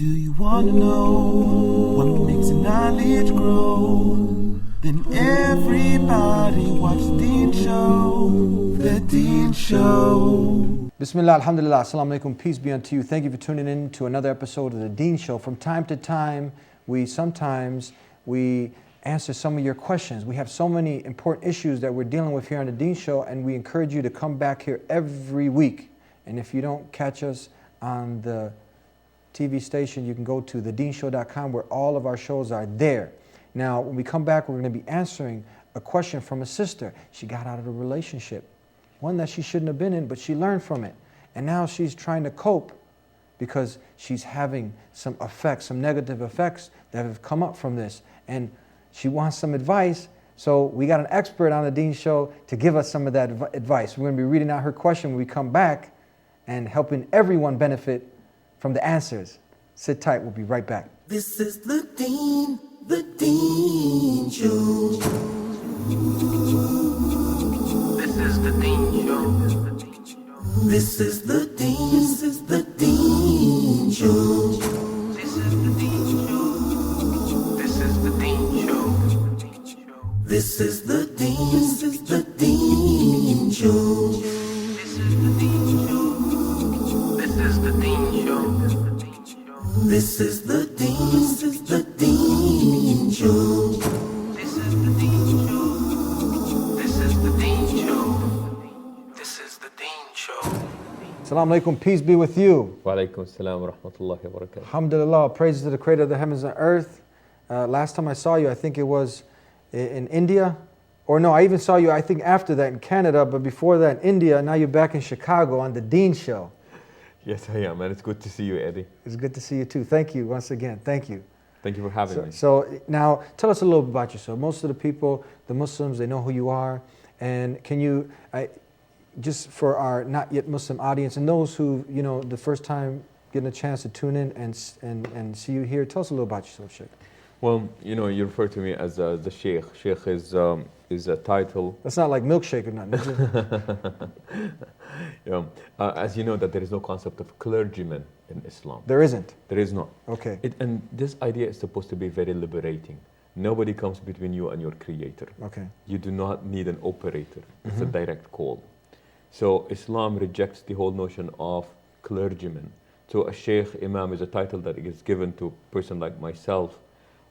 Do you want to know what makes a knowledge grow? Then everybody watch The Deen Show. The Deen Show. Bismillah, alhamdulillah, assalamu alaikum, peace be unto you. Thank you for tuning in to another episode of The Deen Show. From time to time, we answer some of your questions. We have so many important issues that we're dealing with here on The Deen Show, and we encourage you to come back here every week. And if you don't catch us on the TV station, you can go to TheDeenShow.com where all of our shows are there. Now, when we come back, we're going to be answering a question from a sister. She got out of a relationship, one that she shouldn't have been in, but she learned from it. And now she's trying to cope because she's having some effects, some negative effects that have come up from this. And she wants some advice. So we got an expert on The Deen Show to give us some of that advice. We're going to be reading out her question when we come back and helping everyone benefit from the answers. Sit tight, we'll be right back. This is The Deen Show. This is The Deen Show. This is The Deen Show. This is The Deen Show. This is The Deen Show. This is The Deen Show. This is The Deen Show. This is The Deen Show. This is The Deen Show. This is The Deen Show. This is The Deen Show. This is The Deen Show. Assalamu alaikum, peace be with you. Wa alaikum assalam wa rahmatullahi wa barakatuh. Alhamdulillah, praises to the creator of the heavens and earth. Last time I saw you, I think it was in India. Or no, I even saw you, I think after that in Canada, but before that in India. Now you're back in Chicago on The Deen Show. Yes, I am, and it's good to see you, Eddie. It's good to see you too. Thank you once again. Thank you. Thank you for having me. So now tell us a little bit about yourself. Most of the people, the Muslims, they know who you are. And can you, just for our not yet Muslim audience and those who, you know, the first time getting a chance to tune in and see you here, tell us a little about yourself, Sheikh. Well, you know, you refer to me as the Sheikh. Sheikh is a title. That's not like milkshake or nothing, is it? Yeah. As you know, that there is no concept of clergyman in Islam. There isn't. There is not. Okay. And this idea is supposed to be very liberating. Nobody comes between you and your creator. Okay. You do not need an operator. It's a direct call. So Islam rejects the whole notion of clergyman. So a sheikh, imam is a title that is given to a person like myself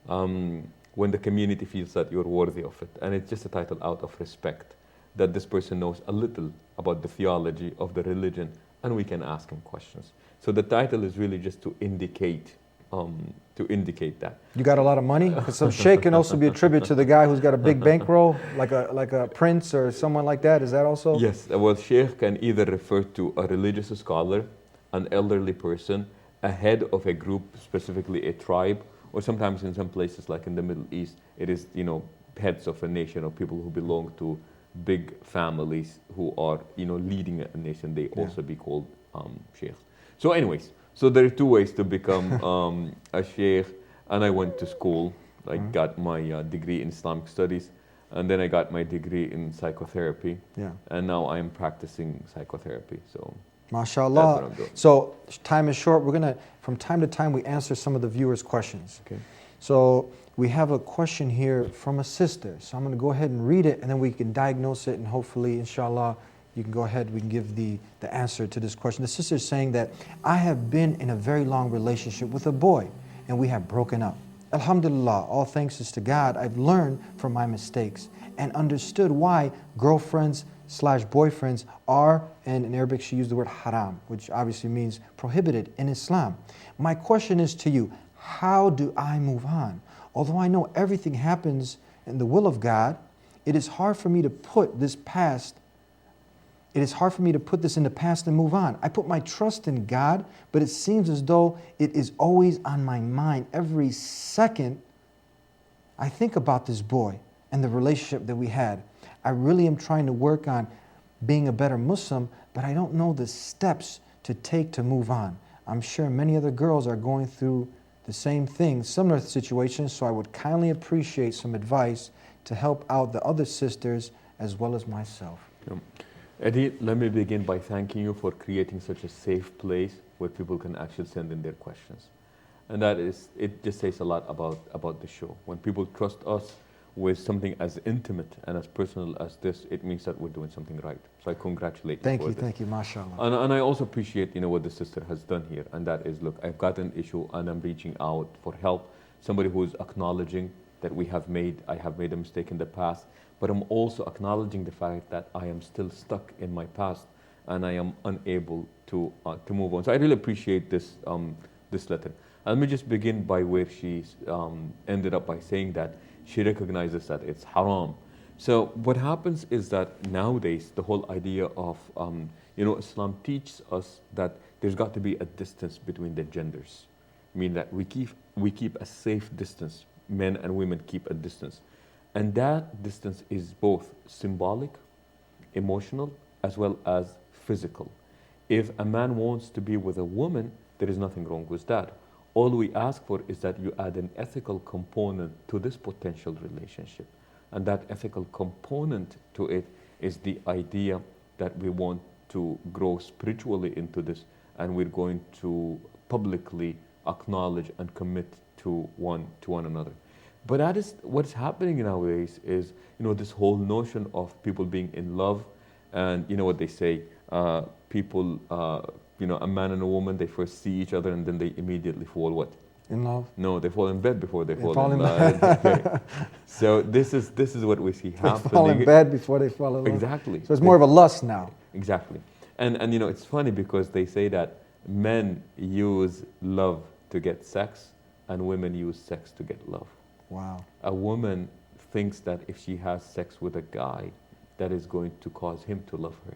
when the community feels that you're worthy of it. And it's just a title out of respect that this person knows a little about the theology of the religion and we can ask him questions. So the title is really just to indicate that. You got a lot of money? Because some sheikh can also be a tribute to the guy who's got a big bankroll, like a prince or someone like that. Is that also? Yes. Well, sheikh can either refer to a religious scholar, an elderly person, a head of a group, specifically a tribe, or sometimes in some places like in the Middle East, it is, you know, heads of a nation or people who belong to big families who are, you know, leading a nation. They also be called sheikh. So anyways, so there are two ways to become a sheikh, and I went to school. I got my degree in Islamic studies, and then I got my degree in psychotherapy. Yeah. And now I am practicing psychotherapy. So MashaAllah. that's what I'm doing. So time is short. We're gonna, from time to time, we answer some of the viewers' questions. Okay. So we have a question here from a sister. So I'm gonna go ahead and read it, and then we can diagnose it, and hopefully, inshallah, you can go ahead, we can give the answer to this question. The sister is saying that I have been in a very long relationship with a boy, and we have broken up. Alhamdulillah, all thanks is to God, I've learned from my mistakes and understood why girlfriends/boyfriends are, and in Arabic she used the word haram, which obviously means prohibited in Islam. My question is to you, how do I move on? Although I know everything happens in the will of God, it is hard for me to put this in the past and move on. I put my trust in God, but it seems as though it is always on my mind. Every second, I think about this boy and the relationship that we had. I really am trying to work on being a better Muslim, but I don't know the steps to take to move on. I'm sure many other girls are going through the same thing, similar situations, so I would kindly appreciate some advice to help out the other sisters as well as myself. Eddie, let me begin by thanking you for creating such a safe place where people can actually send in their questions. And that is, it just says a lot about the show. When people trust us with something as intimate and as personal as this, it means that we're doing something right. So I congratulate you. Thank you, mashallah. And I also appreciate, what the sister has done here, and that is, look, I've got an issue and I'm reaching out for help. Somebody who is acknowledging that I have made a mistake in the past, but I'm also acknowledging the fact that I am still stuck in my past and I am unable to move on. So I really appreciate this letter. And let me just begin by where she ended up by saying that she recognizes that it's haram. So what happens is that nowadays the whole idea of Islam teaches us that there's got to be a distance between the genders. I mean that we keep a safe distance. Men and women keep a distance. And that distance is both symbolic, emotional, as well as physical. If a man wants to be with a woman, there is nothing wrong with that. All we ask for is that you add an ethical component to this potential relationship. And that ethical component to it is the idea that we want to grow spiritually into this, and we're going to publicly acknowledge and commit to one another. But that is what's happening nowadays is, this whole notion of people being in love, and what they say, people, a man and a woman, they first see each other and then they immediately fall what? In love? No, they fall in bed before they fall in love. Okay. So this is what we see happening. They fall in bed before they fall in love. Exactly. So it's more of a lust now. Exactly. And it's funny because they say that men use love to get sex and women use sex to get love. Wow. A woman thinks that if she has sex with a guy, that is going to cause him to love her.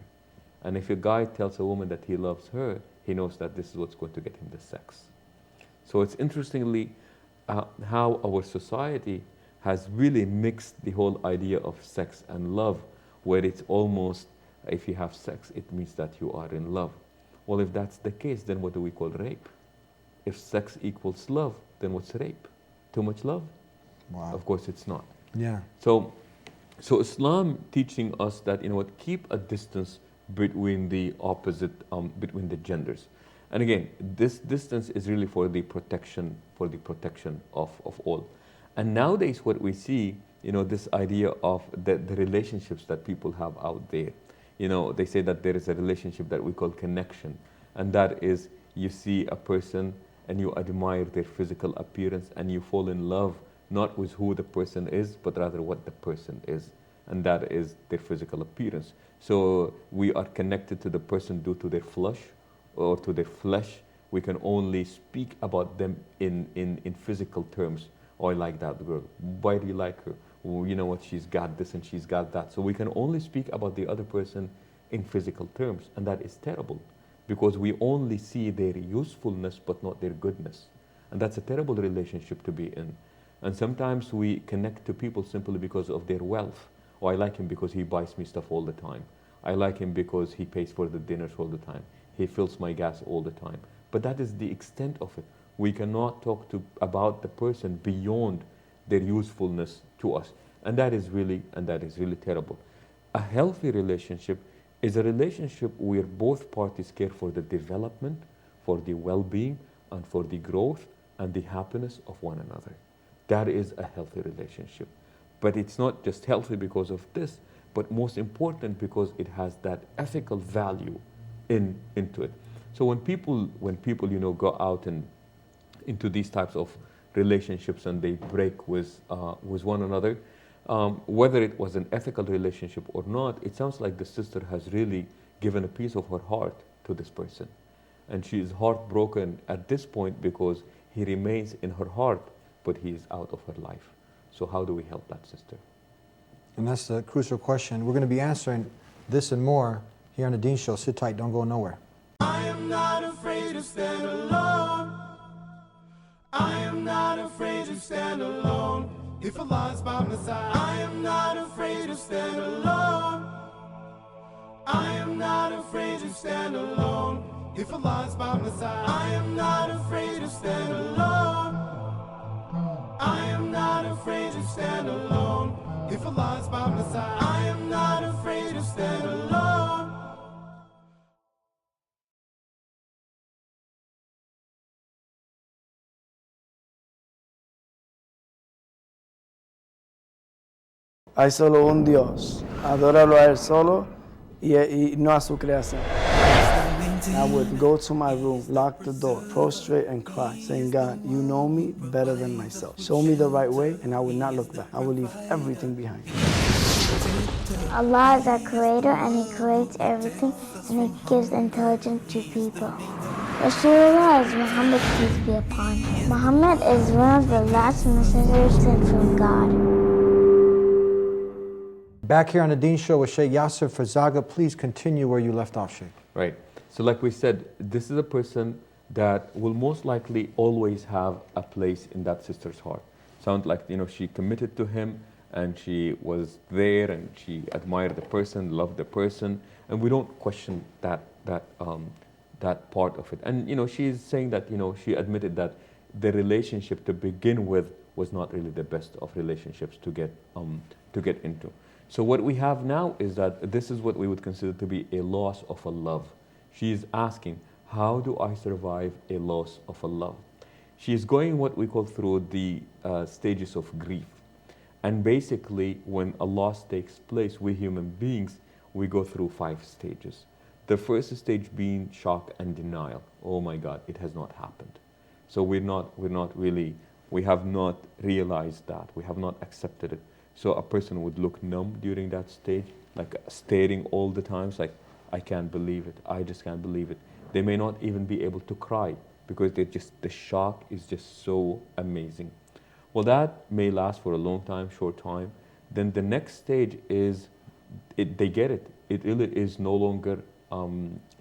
And if a guy tells a woman that he loves her, he knows that this is what's going to get him the sex. So it's interestingly how our society has really mixed the whole idea of sex and love, where it's almost, if you have sex, it means that you are in love. Well, if that's the case, then what do we call rape? If sex equals love, then what's rape? Too much love? Wow. Of course it's not. Yeah. So Islam teaching us that, keep a distance between the opposite, between the genders. And again, this distance is really for the protection of all. And nowadays what we see, this idea of the relationships that people have out there. They say that there is a relationship that we call connection. And that is, you see a person and you admire their physical appearance and you fall in love, not with who the person is, but rather what the person is. And that is their physical appearance. So we are connected to the person due to their flesh or to their flesh. We can only speak about them in physical terms. Oh, I like that girl. Why do you like her? Well, you know what, she's got this and she's got that. So we can only speak about the other person in physical terms. And that is terrible because we only see their usefulness but not their goodness. And that's a terrible relationship to be in. And sometimes we connect to people simply because of their wealth. Oh, I like him because he buys me stuff all the time. I like him because he pays for the dinners all the time. He fills my gas all the time. But that is the extent of it. We cannot talk about the person beyond their usefulness to us. And that is really terrible. A healthy relationship is a relationship where both parties care for the development, for the well-being, and for the growth and the happiness of one another. That is a healthy relationship. But it's not just healthy because of this, but most important because it has that ethical value into it. So when people go out and into these types of relationships and they break with one another, whether it was an ethical relationship or not, it sounds like the sister has really given a piece of her heart to this person. And she is heartbroken at this point because he remains in her heart, but he is out of her life. So how do we help that sister? And that's the crucial question. We're going to be answering this and more here on the Deen Show. Sit tight, don't go nowhere. I am not afraid to stand alone. I am not afraid to stand alone. If Allah's by my side, I am not afraid to stand alone. I am not afraid to stand alone. If Allah's by my side, I am not afraid to stand alone. I am not afraid to stand alone. If Allah's by my side, I am not afraid to stand alone. Hay solo un Dios. Adóralo a Él solo y no a su creación. I would go to my room, lock the door, prostrate and cry, saying, God, you know me better than myself. Show me the right way and I will not look back. I will leave everything behind. Allah is our creator and He creates everything and He gives intelligence to people. Rasulullah is Muhammad, peace be upon him. Muhammad is one of the last messengers sent from God. Back here on the Deen Show with Sheikh Yassir Fazaga, please continue where you left off, Sheikh. Right. So like we said, this is a person that will most likely always have a place in that sister's heart. Sound like, she committed to him and she was there and she admired the person, loved the person, and we don't question that part of it. And, she's saying that, she admitted that the relationship to begin with was not really the best of relationships to get into. So what we have now is that this is what we would consider to be a loss of a love. She is asking, how do I survive a loss of a love? She is going what we call through the stages of grief. And basically, when a loss takes place, we human beings, we go through 5 stages. The first stage being shock and denial. Oh my God, it has not happened. So we have not realized that. We have not accepted it. So a person would look numb during that stage, like staring all the time, like, I can't believe it. I just can't believe it. They may not even be able to cry because the shock is just so amazing. Well, that may last for a long time, short time. Then the next stage is, they get it. It really is no longer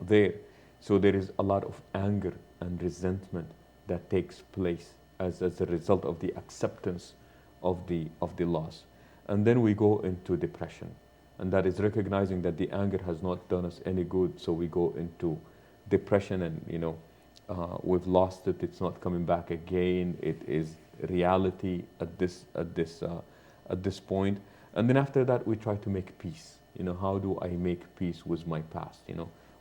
there. So there is a lot of anger and resentment that takes place as a result of the acceptance of the loss. And then we go into depression. And that is recognizing that the anger has not done us any good. So we go into depression and, we've lost it. It's not coming back again. It is reality at this point. And then after that, we try to make peace. How do I make peace with my past?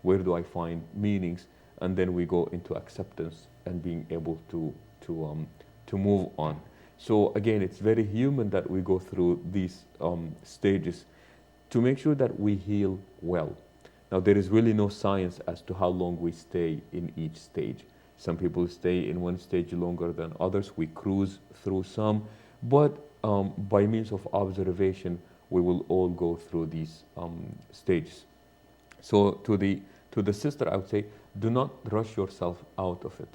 Where do I find meanings? And then we go into acceptance and being able to move on. So again, it's very human that we go through these stages to make sure that we heal well. Now, there is really no science as to how long we stay in each stage. Some people stay in one stage longer than others. We cruise through some, but by means of observation, we will all go through these stages. So to the sister, I would say, do not rush yourself out of it,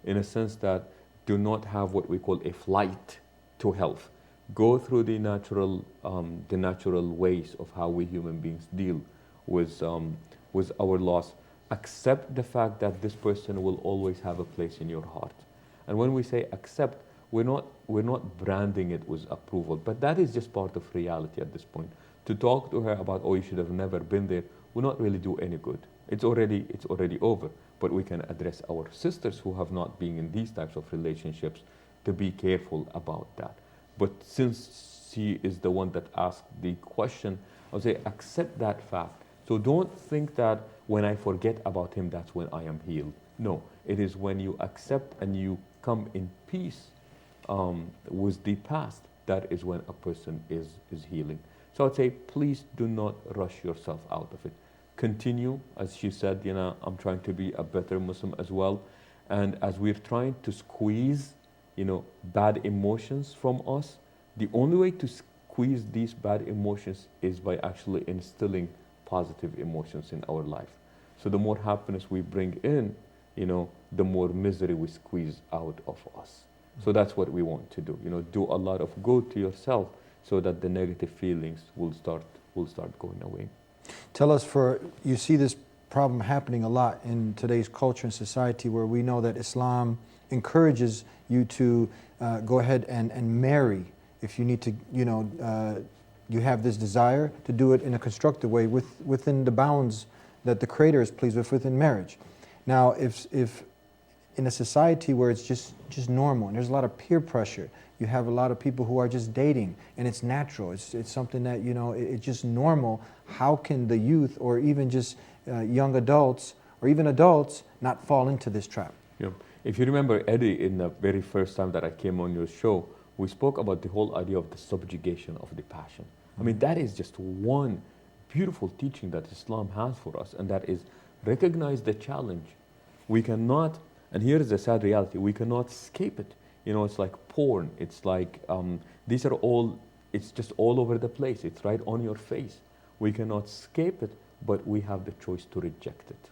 in a sense that do not have what we call a flight to health. Go through the natural ways of how we human beings deal with our loss. Accept the fact that this person will always have a place in your heart. And when we say accept, we're not branding it with approval, but that is just part of reality at this point. To talk to her about, oh, you should have never been there, will not really do any good. It's already over. But we can address our sisters who have not been in these types of relationships to be careful about that. But since she is the one that asked the question, I would say accept that fact. So don't think that when I forget about him, that's when I am healed. No, it is when you accept and you come in peace with the past, that is when a person is healing. So I'd say, please do not rush yourself out of it. Continue, as she said, I'm trying to be a better Muslim as well. And as we're trying to squeeze, bad emotions from us, the only way to squeeze these bad emotions is by actually instilling positive emotions in our life. So the more happiness we bring in, the more misery we squeeze out of us. So that's what we want to do. Do a lot of good to yourself so that the negative feelings will start going away. Tell us, you see this problem happening a lot in today's culture and society, where we know that Islam encourages you to go ahead and marry if you need to, you have this desire to do it in a constructive way within the bounds that the Creator is pleased with within marriage. Now, if in a society where it's just normal and there's a lot of peer pressure, you have a lot of people who are just dating and it's natural, it's something that, it's just normal. How can the youth or even just young adults or even adults not fall into this trap? Yeah. If you remember, Eddie, in the very first time that I came on your show, we spoke about the whole idea of the subjugation of the passion. I mean, that is just one beautiful teaching that Islam has for us, and that is recognize the challenge. We cannot, and here is the sad reality, we cannot escape it. You know, it's like porn. It's like, these are all, it's just all over the place. It's right on your face. We cannot escape it, but we have the choice to reject it.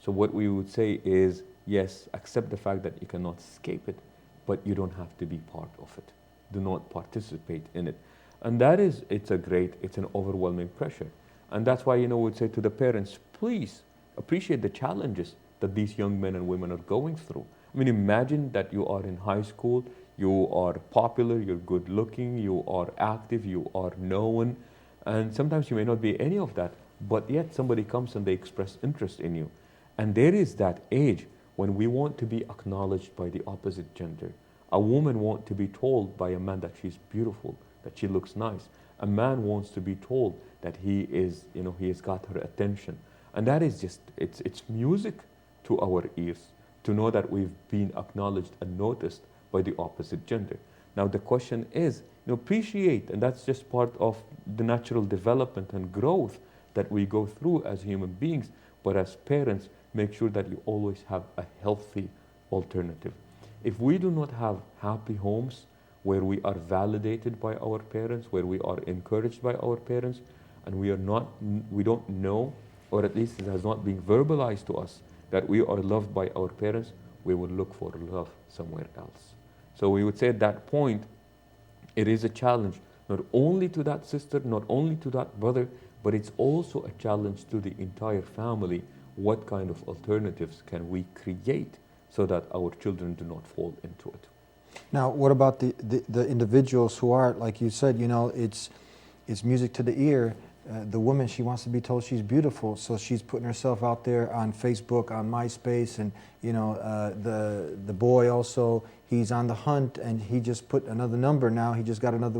So what we would say is, yes, accept the fact that you cannot escape it, but you don't have to be part of it. Do not participate in it. And that is, it's an overwhelming pressure. And that's why, you know, we'd say to the parents, please appreciate the challenges that these young men and women are going through. I mean, imagine that you are in high school, you are popular, you're good looking, you are active, you are known, and sometimes you may not be any of that, but yet somebody comes and they express interest in you. And there is that age when we want to be acknowledged by the opposite gender. A woman wants to be told by a man that she's beautiful, that she looks nice. A man wants to be told that he is, you know, he has got her attention. And that is just, it's music to our ears to know that we've been acknowledged and noticed by the opposite gender. Now the question is, you know, appreciate, and that's just part of the natural development and growth that we go through as human beings, but as parents, make sure that you always have a healthy alternative. If we do not have happy homes where we are validated by our parents, where we are encouraged by our parents, and we don't know, or at least it has not been verbalized to us, that we are loved by our parents, we will look for love somewhere else. So we would say at that point, it is a challenge, not only to that sister, not only to that brother, but it's also a challenge to the entire family. What kind of alternatives can we create so that our children do not fall into it? Now, what about the individuals who are, like you said, you know, it's music to the ear. The woman, she wants to be told she's beautiful, so she's putting herself out there on Facebook, on MySpace, and you know, the boy also, he's on the hunt, and he just put another number now. He just got another,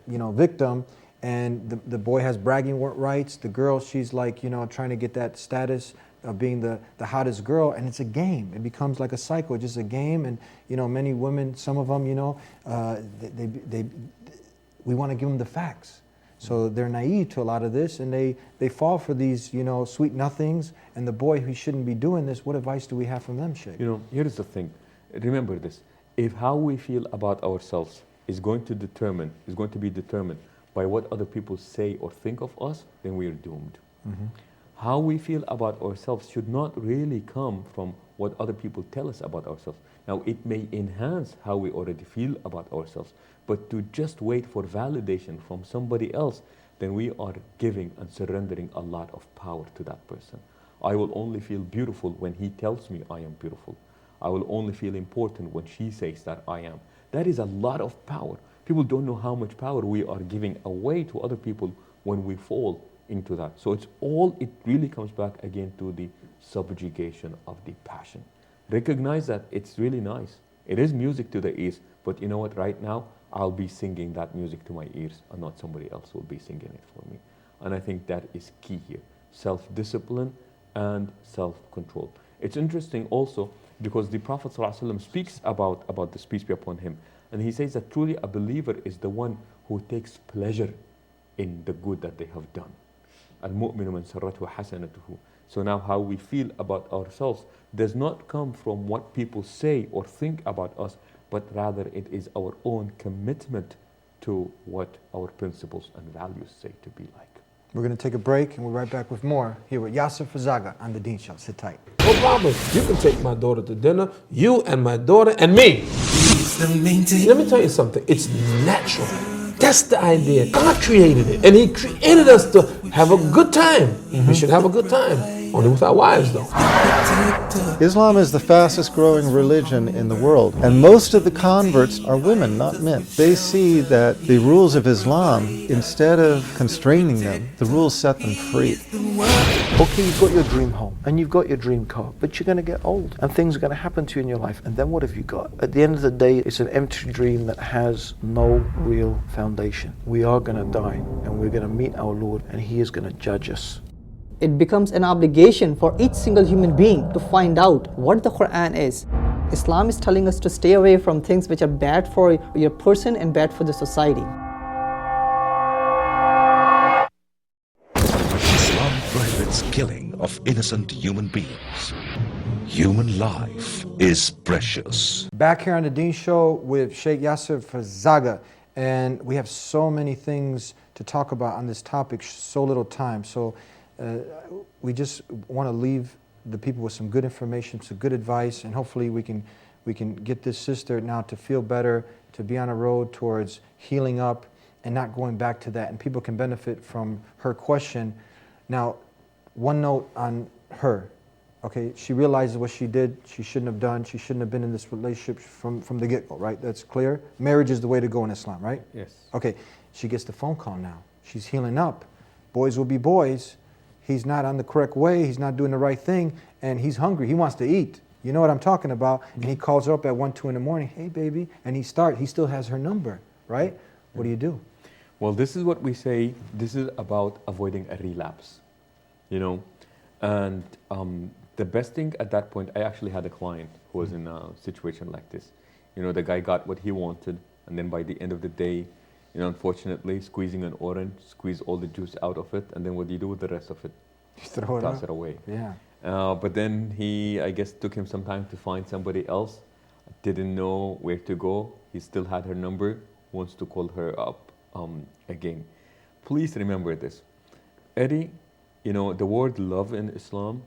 you know, victim, and the boy has bragging rights. The girl, she's like, you know, trying to get that status of being the hottest girl, and it's a game. It becomes like a cycle, just a game, and you know, many women, some of them, you know, we want to give them the facts. So they're naive to a lot of this, and they fall for these, you know, sweet nothings. And the boy who shouldn't be doing this, what advice do we have from them, Sheikh? You know, here's the thing. Remember this. If how we feel about ourselves is going to be determined by what other people say or think of us, then we are doomed. Mm-hmm. How we feel about ourselves should not really come from what other people tell us about ourselves. Now, it may enhance how we already feel about ourselves, but to just wait for validation from somebody else, then we are giving and surrendering a lot of power to that person. I will only feel beautiful when he tells me I am beautiful. I will only feel important when she says that I am. That is a lot of power. People don't know how much power we are giving away to other people when we fall into that. So it really comes back again to the subjugation of the passion. Recognize that it's really nice. It is music to the ears, but you know what, right now, I'll be singing that music to my ears and not somebody else will be singing it for me. And I think that is key here. Self-discipline and self-control. It's interesting also because the Prophet ﷺ speaks about this, peace be upon him. And he says that truly a believer is the one who takes pleasure in the good that they have done. Al-mu'minu man sarrathu hasanatuhu. So now how we feel about ourselves does not come from what people say or think about us, but rather it is our own commitment to what our principles and values say to be like. We're going to take a break, and we're right back with more here with Yassir Fazaga on The Deen Show. Sit tight. No problem. You can take my daughter to dinner, you and my daughter and me. Let me tell you something. It's natural. That's the idea. God created it, and He created us to have a good time. Mm-hmm. We should have a good time. Only with our wives, though. Islam is the fastest growing religion in the world, and most of the converts are women, not men. They see that the rules of Islam, instead of constraining them, the rules set them free. Okay, you've got your dream home and you've got your dream car, but you're going to get old and things are going to happen to you in your life. And then what have you got? At the end of the day, it's an empty dream that has no real foundation. We are going to die and we're going to meet our Lord and He is going to judge us. It becomes an obligation for each single human being to find out what the Quran is. Islam is telling us to stay away from things which are bad for your person and bad for the society. senseless killing of innocent human beings. Human life is precious. Back here on the Deen Show with Sheikh Yassir Fazaga, and we have so many things to talk about on this topic, so little time. So we just want to leave the people with some good information, some good advice, and hopefully we can get this sister now to feel better, to be on a road towards healing up and not going back to that. And people can benefit from her question. Now, one note on her. Okay, she realizes what she did, she shouldn't have done, she shouldn't have been in this relationship from the get-go, right? That's clear? Marriage is the way to go in Islam, right? Yes. Okay, she gets the phone call now. She's healing up. Boys will be boys. He's not on the correct way, he's not doing the right thing, and he's hungry, he wants to eat. You know what I'm talking about? And he calls her up at 1, 2 in the morning, hey baby, and he still has her number, right? What do you do? Well, this is what we say, this is about avoiding a relapse, you know? And the best thing at that point, I actually had a client who was in a situation like this. You know, the guy got what he wanted, and then by the end of the day, you know, unfortunately, squeezing an orange, squeeze all the juice out of it, and then what do you do with the rest of it? You throw it Toss out. it away. Yeah. But then I guess, took him some time to find somebody else. Didn't know where to go. He still had her number, wants to call her up again. Please remember this. Eddie, you know, the word love in Islam,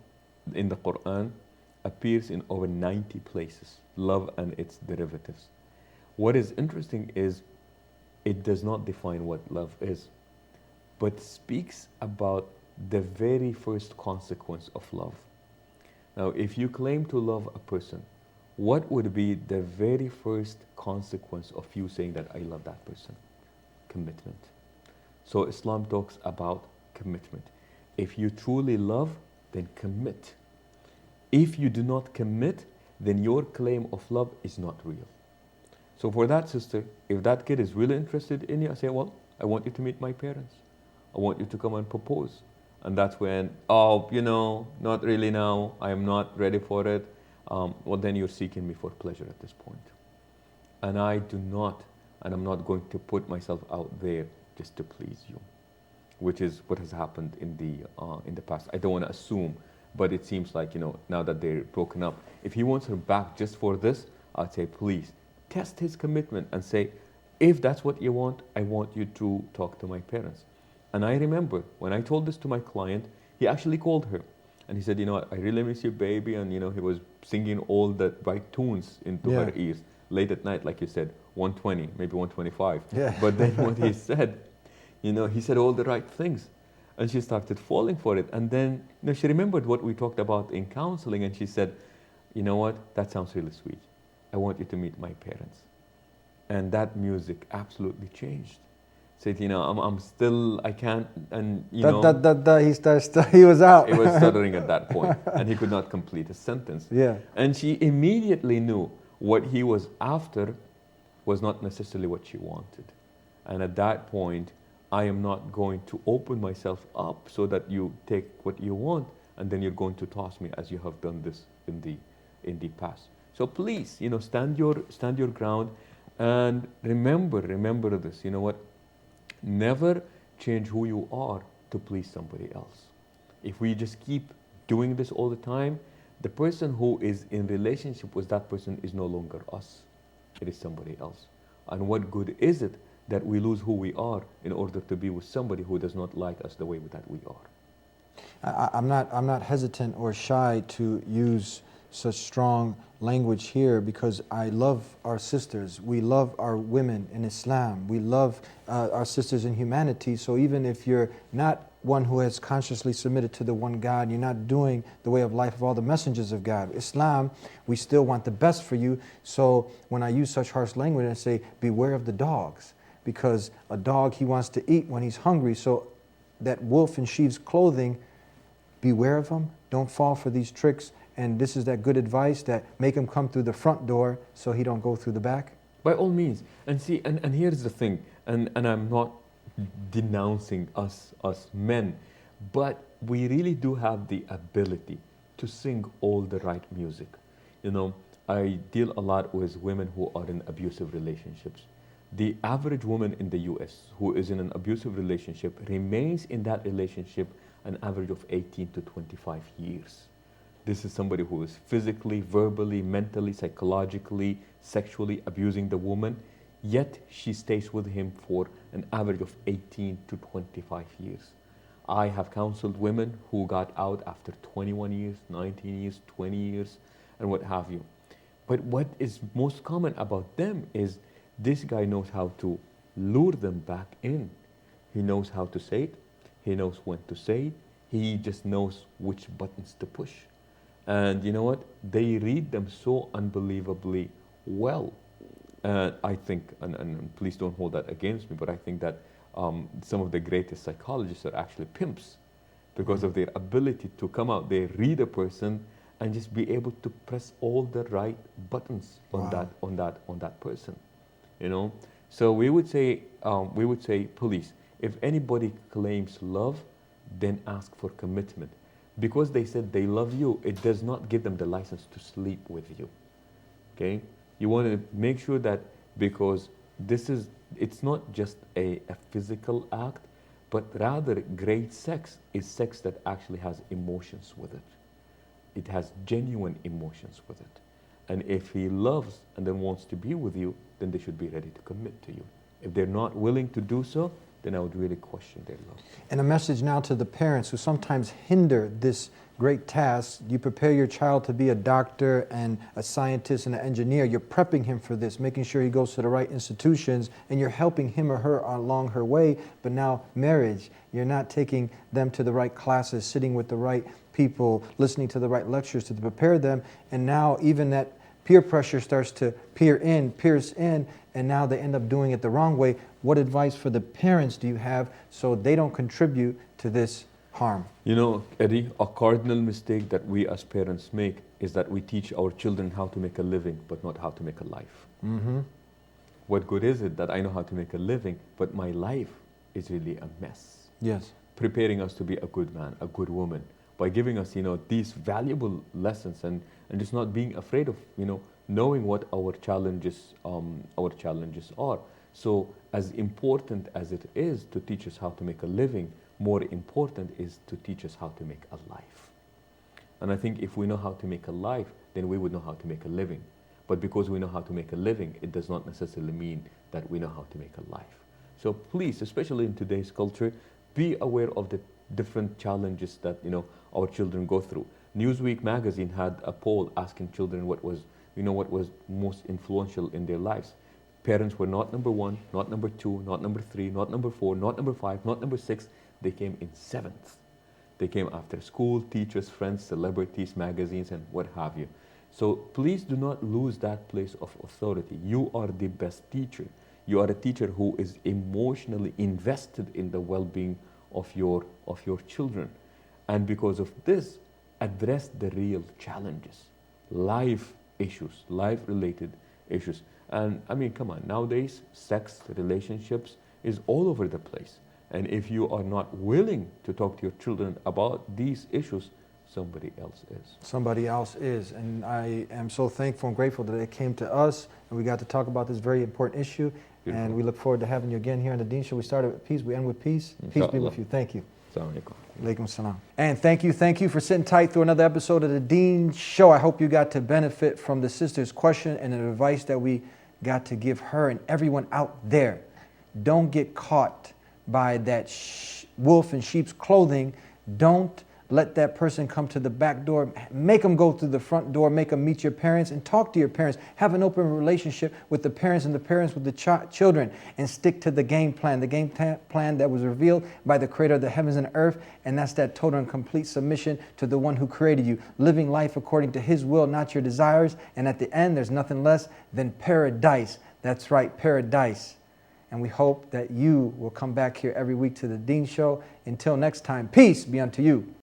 in the Quran, appears in over 90 places. Love and its derivatives. What is interesting is it does not define what love is, but speaks about the very first consequence of love. Now, if you claim to love a person, what would be the very first consequence of you saying that I love that person? Commitment. So Islam talks about commitment. If you truly love, then commit. If you do not commit, then your claim of love is not real. So for that sister, if that kid is really interested in you, I say, well, I want you to meet my parents. I want you to come and propose. And that's when, oh, you know, not really now. I am not ready for it. Well, then you're seeking me for pleasure at this point. And I do not, and I'm not going to put myself out there just to please you, which is what has happened in the past. I don't want to assume, but it seems like, you know, now that they're broken up, if he wants her back just for this, I'd say, please, test his commitment and say, if that's what you want, I want you to talk to my parents. And I remember when I told this to my client, he actually called her. And he said, you know what, I really miss you, baby. And, you know, he was singing all the right tunes into her ears. Late at night, like you said, 120, maybe 125. Yeah. But then what he said, you know, he said all the right things. And she started falling for it. And then, you know, she remembered what we talked about in counseling. And she said, you know what, that sounds really sweet. I want you to meet my parents. And that music absolutely changed. Said, you know, I'm still, I can't, and you know. He was out. He was stuttering at that point, and he could not complete a sentence. Yeah. And she immediately knew what he was after was not necessarily what she wanted. And at that point, I am not going to open myself up so that you take what you want, and then you're going to toss me as you have done this in the past. So please, you know, stand your ground, and remember this. You know what? Never change who you are to please somebody else. If we just keep doing this all the time, the person who is in relationship with that person is no longer us. It is somebody else. And what good is it that we lose who we are in order to be with somebody who does not like us the way that we are? I'm not hesitant or shy to use such strong language here because I love our sisters. We love our women in Islam. We love our sisters in humanity. So even if you're not one who has consciously submitted to the one God, you're not doing the way of life of all the messengers of God. Islam, we still want the best for you. So when I use such harsh language, I say, beware of the dogs. Because a dog, he wants to eat when he's hungry. So that wolf in sheep's clothing, beware of him. Don't fall for these tricks. And this is that good advice that make him come through the front door so he don't go through the back? By all means. And see, and here's the thing, and I'm not denouncing us men, but we really do have the ability to sing all the right music. You know, I deal a lot with women who are in abusive relationships. The average woman in the US who is in an abusive relationship remains in that relationship an average of 18 to 25 years. This is somebody who is physically, verbally, mentally, psychologically, sexually abusing the woman, yet she stays with him for an average of 18 to 25 years. I have counseled women who got out after 21 years, 19 years, 20 years, and what have you. But what is most common about them is this guy knows how to lure them back in. He knows how to say it. He knows when to say it. He just knows which buttons to push. And you know what? They read them so unbelievably well. I think, and please don't hold that against me, but I think that some of the greatest psychologists are actually pimps because of their ability to come out there, read a person, and just be able to press all the right buttons on that person. You know, so we would say, police, if anybody claims love, then ask for commitment. Because they said they love you, it does not give them the license to sleep with you. Okay? You want to make sure that, because it's not just a physical act, but rather great sex is sex that actually has emotions with it. It has genuine emotions with it. And if he loves and then wants to be with you, then they should be ready to commit to you. If they're not willing to do so, then I would really question their love. And a message now to the parents who sometimes hinder this great task. You prepare your child to be a doctor and a scientist and an engineer. You're prepping him for this, making sure he goes to the right institutions, and you're helping him or her along her way. But now marriage, you're not taking them to the right classes, sitting with the right people, listening to the right lectures to prepare them. And now even that peer pressure starts to pierce in, and now they end up doing it the wrong way. What advice for the parents do you have so they don't contribute to this harm? You know, Eddie, a cardinal mistake that we as parents make is that we teach our children how to make a living, but not how to make a life. Mm-hmm. What good is it that I know how to make a living, but my life is really a mess? Yes. Preparing us to be a good man, a good woman, by giving us, these valuable lessons and just not being afraid of, knowing what our challenges are. So as important as it is to teach us how to make a living, more important is to teach us how to make a life. And I think if we know how to make a life, then we would know how to make a living. But because we know how to make a living, it does not necessarily mean that we know how to make a life. So please, especially in today's culture, be aware of the different challenges that our children go through. Newsweek magazine had a poll asking children what was most influential in their lives. Parents were not number 1, not number 2, not number 3, not number 4, not number 5, not number 6. They came in 7th. They came after school, teachers, friends, celebrities, magazines, and what have you. So please do not lose that place of authority. You are the best teacher. You are a teacher who is emotionally invested in the well-being of your children. And because of this, address the real challenges, life issues, life-related issues. And I mean, come on, nowadays, sex, relationships is all over the place. And if you are not willing to talk to your children about these issues, somebody else is. Somebody else is. And I am so thankful and grateful that it came to us and we got to talk about this very important issue. Beautiful. And we look forward to having you again here on The Deen Show. We started with peace, we end with peace. Peace be with you. Thank you. Assalamu alaikum. Alaikum salam. And thank you for sitting tight through another episode of The Deen Show. I hope you got to benefit from the sister's question and the advice that we got to give her and everyone out there. Don't get caught by that wolf in sheep's clothing. Don't let that person come to the back door. Make them go through the front door. Make them meet your parents and talk to your parents. Have an open relationship with the parents and the parents with the children, and stick to the game plan that was revealed by the creator of the heavens and earth, and that's that total and complete submission to the one who created you, living life according to his will, not your desires, and at the end there's nothing less than paradise. That's right, paradise. And we hope that you will come back here every week to The Deen Show. Until next time, peace be unto you.